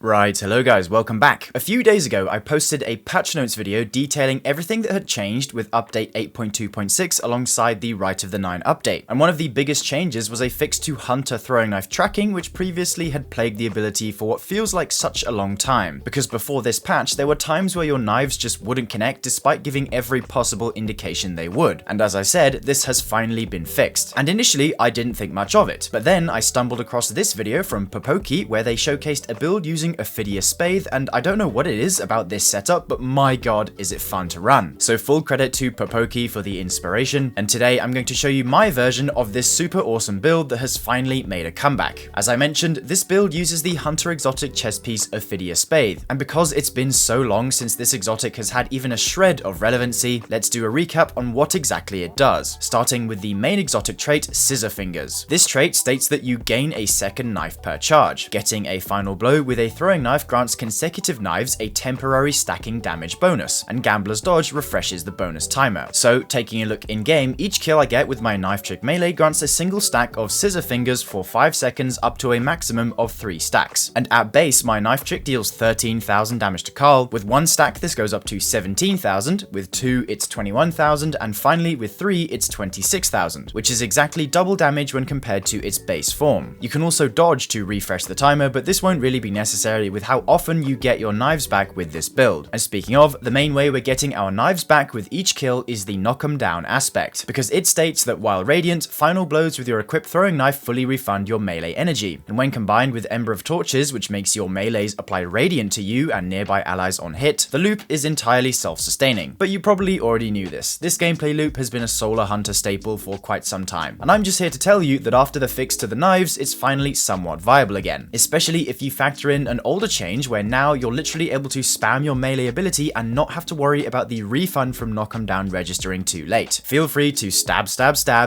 Right, hello guys, welcome back. A few days ago, I posted a patch notes video detailing everything that had changed with update 8.2.6 alongside the Right of the Nine update. And one of the biggest changes was a fix to Hunter throwing knife tracking, which previously had plagued the ability for what feels like such a long time. Because before this patch, there were times where your knives just wouldn't connect despite giving every possible indication they would. And as I said, this has finally been fixed. And initially, I didn't think much of it. But then I stumbled across this video from Popoki where they showcased a build using Ophidia Spathe, and I don't know what it is about this setup, but my god is it fun to run. So full credit to Popoki for the inspiration, and today I'm going to show you my version of this super awesome build that has finally made a comeback. As I mentioned, this build uses the Hunter exotic chess piece Ophidia Spathe, and because it's been so long since this exotic has had even a shred of relevancy, let's do a recap on what exactly it does, starting with the main exotic trait, Scissor Fingers. This trait states that you gain a second knife per charge. Getting a final blow with a throwing knife grants consecutive knives a temporary stacking damage bonus, and Gambler's Dodge refreshes the bonus timer. So, taking a look in-game, each kill I get with my knife trick melee grants a single stack of Scissor Fingers for 5 seconds up to a maximum of 3 stacks. And at base, my knife trick deals 13,000 damage to Carl. With 1 stack, this goes up to 17,000, with 2, it's 21,000, and finally with 3, it's 26,000, which is exactly double damage when compared to its base form. You can also dodge to refresh the timer, but this won't really be necessary with how often you get your knives back with this build. And speaking of, the main way we're getting our knives back with each kill is the knock 'em down aspect, because it states that while radiant, final blows with your equipped throwing knife fully refund your melee energy. And when combined with Ember of Torches, which makes your melees apply radiant to you and nearby allies on hit, the loop is entirely self-sustaining. But you probably already knew this. This gameplay loop has been a Solar Hunter staple for quite some time. And I'm just here to tell you that after the fix to the knives, it's finally somewhat viable again. Especially if you factor in an older change where now you're literally able to spam your melee ability and not have to worry about the refund from knock 'em down registering too late. Feel free to stab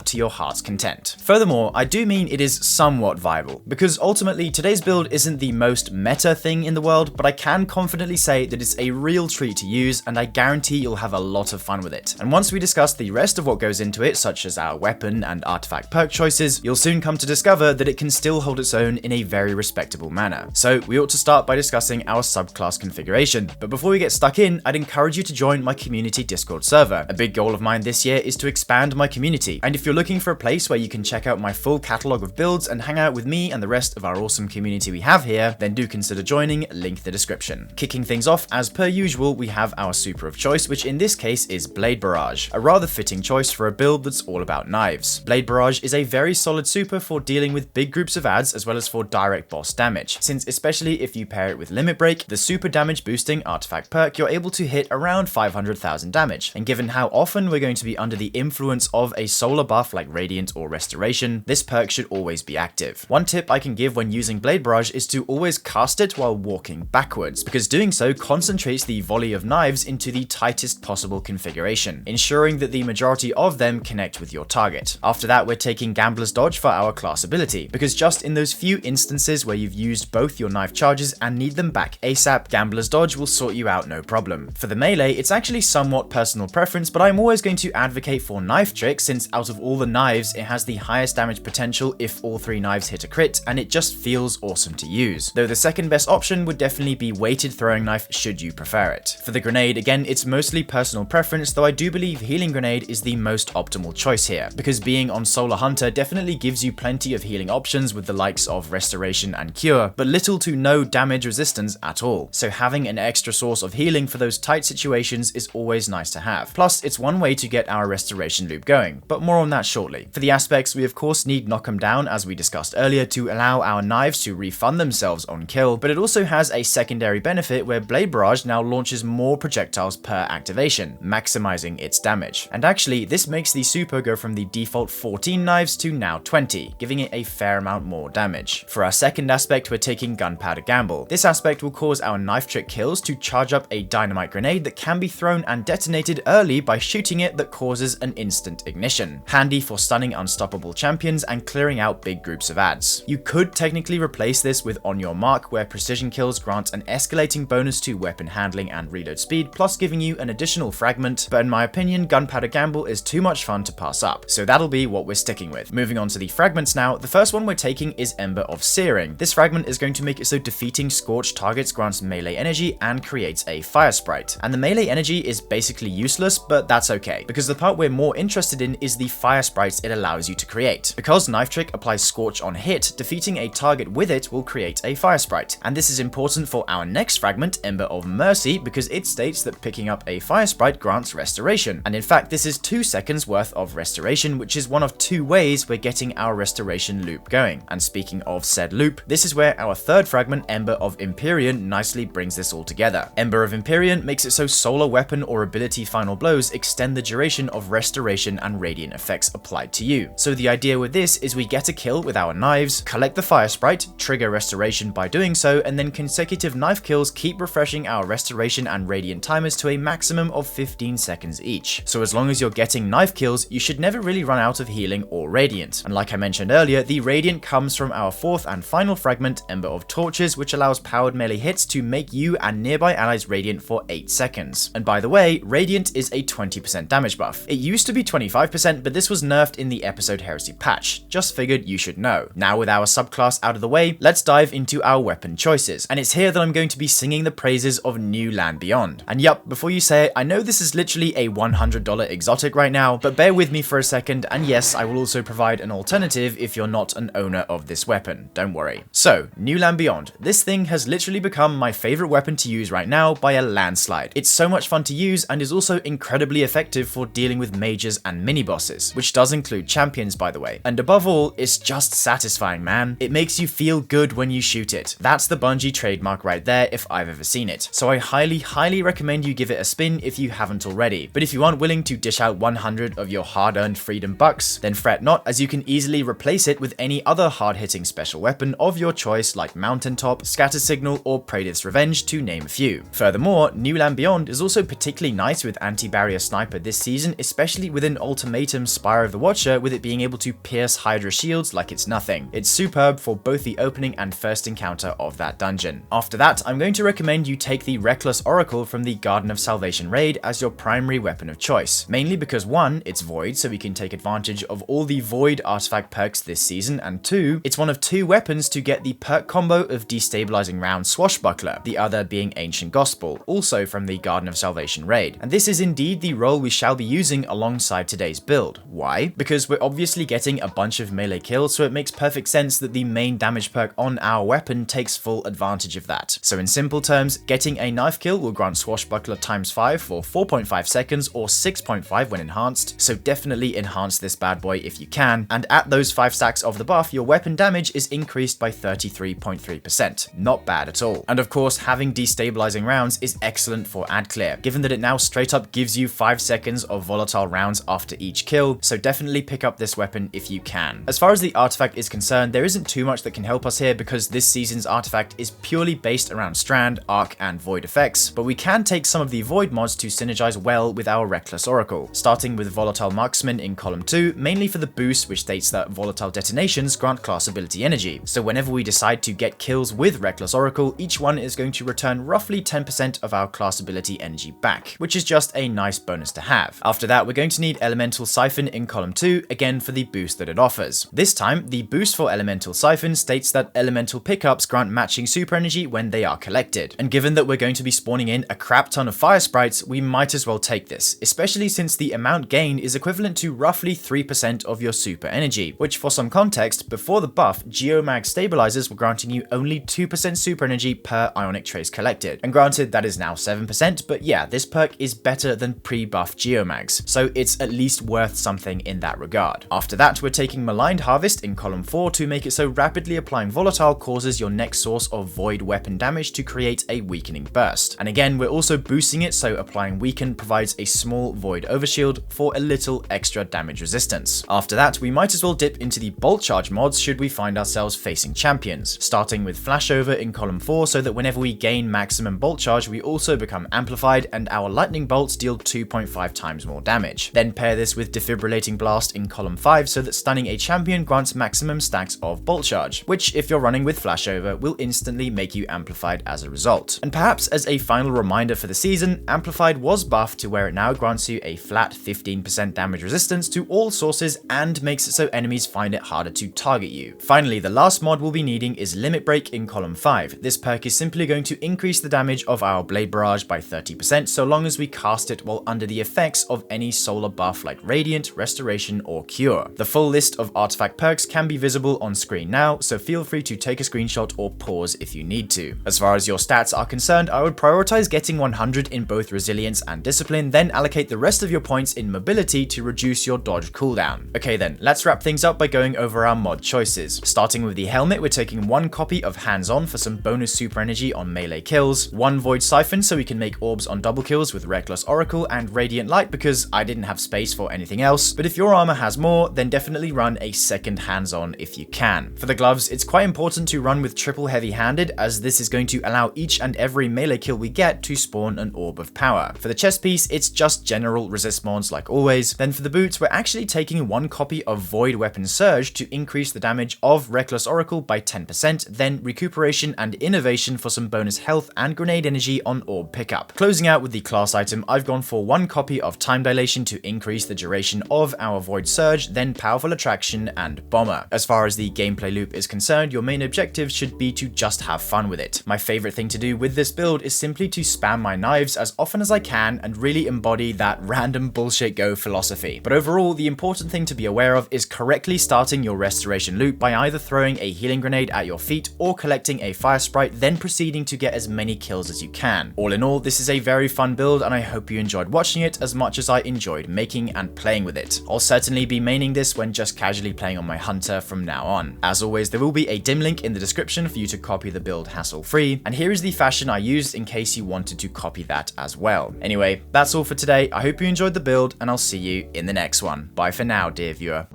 to your heart's content. Furthermore, I do mean it is somewhat viable, because ultimately today's build isn't the most meta thing in the world, but I can confidently say that it's a real treat to use, and I guarantee you'll have a lot of fun with it. And once we discuss the rest of what goes into it, such as our weapon and artifact perk choices, you'll soon come to discover that it can still hold its own in a very respectable manner. So we ought to start by discussing our subclass configuration. But before we get stuck in, I'd encourage you to join my community Discord server. A big goal of mine this year is to expand my community, and if you're looking for a place where you can check out my full catalog of builds and hang out with me and the rest of our awesome community we have here, then do consider joining, link in the description. Kicking things off, as per usual, we have our super of choice, which in this case is Blade Barrage, a rather fitting choice for a build that's all about knives. Blade Barrage is a very solid super for dealing with big groups of adds as well as for direct boss damage, since especially if you pair it with Limit Break, the super damage boosting artifact perk, you're able to hit around 500,000 damage. And given how often we're going to be under the influence of a solar buff like Radiant or Restoration, this perk should always be active. One tip I can give when using Blade Barrage is to always cast it while walking backwards, because doing so concentrates the volley of knives into the tightest possible configuration, ensuring that the majority of them connect with your target. After that, we're taking Gambler's Dodge for our class ability, because just in those few instances where you've used both your knife charges and need them back ASAP, Gambler's Dodge will sort you out no problem. For the melee, it's actually somewhat personal preference, but I'm always going to advocate for Knife Trick, since out of all the knives, it has the highest damage potential if all 3 knives hit a crit, and it just feels awesome to use. Though the second best option would definitely be Weighted Throwing Knife should you prefer it. For the grenade, again, it's mostly personal preference, though I do believe Healing Grenade is the most optimal choice here, because being on Solar Hunter definitely gives you plenty of healing options with the likes of Restoration and Cure, but little to no damage resistance at all. So having an extra source of healing for those tight situations is always nice to have. Plus, it's one way to get our restoration loop going, but more on that shortly. For the aspects, we of course need Knock 'em Down, as we discussed earlier, to allow our knives to refund themselves on kill, but it also has a secondary benefit where Blade Barrage now launches more projectiles per activation, maximizing its damage. And actually, this makes the super go from the default 14 knives to now 20, giving it a fair amount more damage. For our second aspect, we're taking Gunpowder Gamble. This aspect will cause our knife trick kills to charge up a dynamite grenade that can be thrown and detonated early by shooting it, that causes an instant ignition. Handy for stunning unstoppable champions and clearing out big groups of adds. You could technically replace this with On Your Mark, where precision kills grant an escalating bonus to weapon handling and reload speed, plus giving you an additional fragment, but in my opinion, Gunpowder Gamble is too much fun to pass up, so that'll be what we're sticking with. Moving on to the fragments now, the first one we're taking is Ember of Searing. This fragment is going to make it so defeating scorched targets grants melee energy and creates a fire sprite. And the melee energy is basically useless, but that's okay, because the part we're more interested in is the fire sprites it allows you to create. Because Knife Trick applies Scorch on hit, defeating a target with it will create a fire sprite. And this is important for our next fragment, Ember of Mercy, because it states that picking up a fire sprite grants restoration. And in fact, this is 2 seconds worth of restoration, which is one of 2 ways we're getting our restoration loop going. And speaking of said loop, this is where our third fragment, Ember of Empyrean, nicely brings this all together. Ember of Empyrean makes it so solar weapon or ability final blows extend the duration of restoration and radiant effects applied to you. So the idea with this is we get a kill with our knives, collect the fire sprite, trigger restoration by doing so, and then consecutive knife kills keep refreshing our restoration and radiant timers to a maximum of 15 seconds each. So as long as you're getting knife kills, you should never really run out of healing or radiant. And like I mentioned earlier, the radiant comes from our fourth and final fragment, Ember of Torches, which allows powered melee hits to make you and nearby allies radiant for 8 seconds. And by the way, radiant is a 20% damage buff. It used to be 25%, but this was nerfed in the Episode Heresy patch. Just figured you should know. Now with our subclass out of the way, let's dive into our weapon choices. And it's here that I'm going to be singing the praises of New Land Beyond. And yup, before you say it, I know this is literally a $100 exotic right now, but bear with me for a second, and yes, I will also provide an alternative if you're not an owner of this weapon, don't worry. So, New Land Beyond. This thing has literally become my favorite weapon to use right now by a landslide. It's so much fun to use and is also incredibly effective for dealing with mages and mini-bosses, which does include champions by the way. And above all, it's just satisfying, man. It makes you feel good when you shoot it. That's the Bungie trademark right there if I've ever seen it. So I highly recommend you give it a spin if you haven't already. But if you aren't willing to dish out 100 of your hard-earned freedom bucks, then fret not, as you can easily replace it with any other hard-hitting special weapon of your choice like Mountaintop, Scatter Signal, or Praedyth's Revenge, to name a few. Furthermore, New Land Beyond is also particularly nice with anti-barrier sniper this season, especially within Ultimatum Spire of the Watcher, with it being able to pierce Hydra shields like it's nothing. It's superb for both the opening and first encounter of that dungeon. After that, I'm going to recommend you take the Reckless Oracle from the Garden of Salvation raid as your primary weapon of choice, mainly because 1, it's void, so we can take advantage of all the void artifact perks this season, and 2, it's one of 2 weapons to get the perk combo of Destabilizing Round Swashbuckler, the other being Ancient Gospel, also from the Garden of Salvation raid. And this is indeed the role we shall be using alongside today's build. Why? Because we're obviously getting a bunch of melee kills, so it makes perfect sense that the main damage perk on our weapon takes full advantage of that. So in simple terms, getting a knife kill will grant Swashbuckler ×5 for 4.5 seconds or 6.5 when enhanced, so definitely enhance this bad boy if you can, and at those 5 stacks of the buff, your weapon damage is increased by 33.3%. Not bad at all. And of course, having destabilizing rounds is excellent for ad clear, given that it now straight up gives you 5 seconds of volatile rounds after each kill, so definitely pick up this weapon if you can. As far as the artifact is concerned, there isn't too much that can help us here because this season's artifact is purely based around Strand, Arc, and Void effects, but we can take some of the Void mods to synergize well with our Reckless Oracle, starting with Volatile Marksman in column 2, mainly for the boost which states that volatile detonations grant class ability energy. So whenever we decide to get kills with Reckless Oracle, each one is going to return roughly 10% of our class ability energy back, which is just a nice bonus to have. After that, we're going to need Elemental Siphon in column 2, again for the boost that it offers. This time, the boost for Elemental Siphon states that elemental pickups grant matching super energy when they are collected. And given that we're going to be spawning in a crap ton of fire sprites, we might as well take this, especially since the amount gained is equivalent to roughly 3% of your super energy, which for some context, before the buff, Geomag stabilizers were granting you only 2% super energy per Ionic Trace collected. And granted, that is now 7%, but yeah, this perk is better than pre-buff Geomags, so it's at least worth something in that regard. After that, we're taking Maligned Harvest in column 4 to make it so rapidly applying Volatile causes your next source of void weapon damage to create a weakening burst. And again, we're also boosting it so applying Weaken provides a small void overshield for a little extra damage resistance. After that, we might as well dip into the bolt charge mods should we find ourselves facing champions, starting with Flashover in column 4 so that whenever we gain maximum bolt charge, we also become amplified and our lightning bolts deal 2.5 times more damage. Then pair this with Defibrillating Blast in column 5 so that stunning a champion grants maximum stacks of bolt charge, which if you're running with Flashover will instantly make you amplified as a result. And perhaps as a final reminder for the season, Amplified was buffed to where it now grants you a flat 15% damage resistance to all sources and makes it so enemies find it harder to target you. Finally, the last mod we'll be needing is Limit Break in in column 5. This perk is simply going to increase the damage of our blade barrage by 30% so long as we cast it while under the effects of any solar buff like Radiant, Restoration, or Cure. The full list of artifact perks can be visible on screen now, so feel free to take a screenshot or pause if you need to. As far as your stats are concerned, I would prioritize getting 100 in both Resilience and Discipline, then allocate the rest of your points in Mobility to reduce your dodge cooldown. Okay then, let's wrap things up by going over our mod choices. Starting with the helmet, we're taking 1 copy of Hands On for some bonus super energy on melee kills, 1 Void Siphon so we can make orbs on double kills with Reckless Oracle and Radiant Light because I didn't have space for anything else, but if your armor has more, then definitely run a second Hands On if you can. For the gloves, it's quite important to run with triple heavy-handed as this is going to allow each and every melee kill we get to spawn an orb of power. For the chest piece, it's just general resist mods like always. Then for the boots, we're actually taking 1 copy of Void Weapon Surge to increase the damage of Reckless Oracle by 10%, then Recuperation and Innovation for some bonus health and grenade energy on orb pickup. Closing out with the class item, I've gone for 1 copy of Time Dilation to increase the duration of our Void Surge, then Powerful Attraction and Bomber. As far as the gameplay loop is concerned, your main objective should be to just have fun with it. My favorite thing to do with this build is simply to spam my knives as often as I can and really embody that random bullshit go philosophy. But overall, the important thing to be aware of is correctly starting your restoration loop by either throwing a healing grenade at your feet or collecting a fire sprite, then proceeding to get as many kills as you can. All in all, this is a very fun build and I hope you enjoyed watching it as much as I enjoyed making and playing with it. I'll certainly be maining this when just casually playing on my Hunter from now on. As always, there will be a dim link in the description for you to copy the build hassle-free, and here is the fashion I used in case you wanted to copy that as well. Anyway, that's all for today. I hope you enjoyed the build and I'll see you in the next one. Bye for now, dear viewer.